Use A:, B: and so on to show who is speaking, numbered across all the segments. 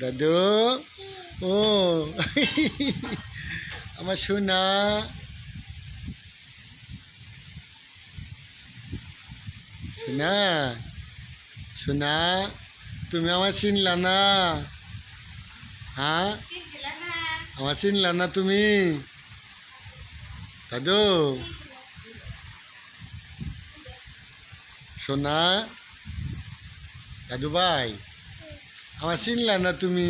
A: দাদু ও আমার সোনা সোনা সোনা তুমি আমার চিনলা না হ্যাঁ আমার চিনলা না তুমি দাদু সোনা দাদু ভাই আমার চিনলা না তুমি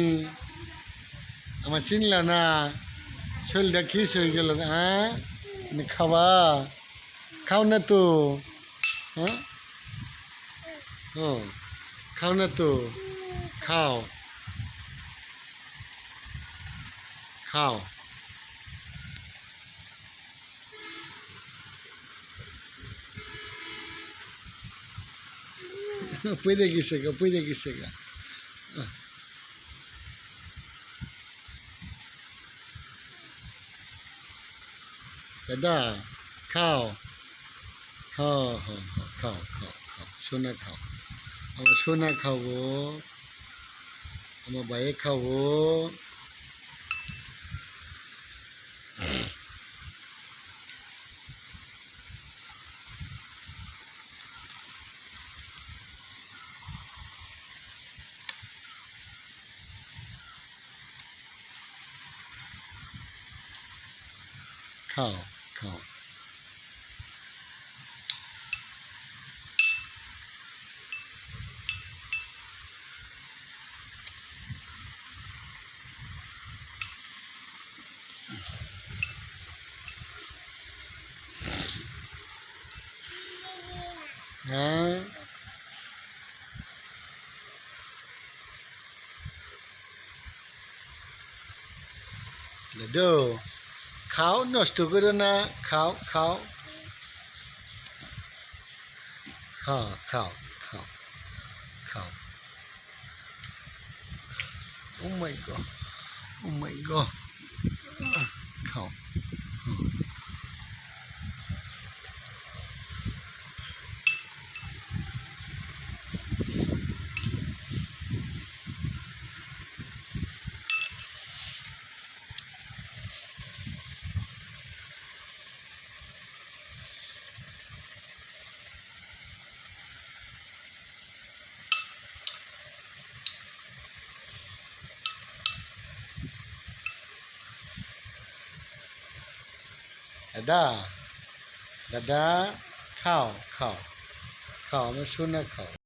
A: আমার চিনলা না শরীরটা খিস হয়ে গেল হ্যাঁ খাবা খাও না তো হ্যাঁ ও খাও না তো খাও খাও পইরে গেছে গা দাদা খাও খাও সোনা খাও আমার সোনা খাবো আমার ভাইয়ে খাবো খাও খাও হ্যাঁ দাদু খাও নষ্ট করো না খাও খাও হ্যাঁ খাও খাও খাও ও মাই গড খাও দাদা দাদা খাও খাও খাও আমার সোনা খাও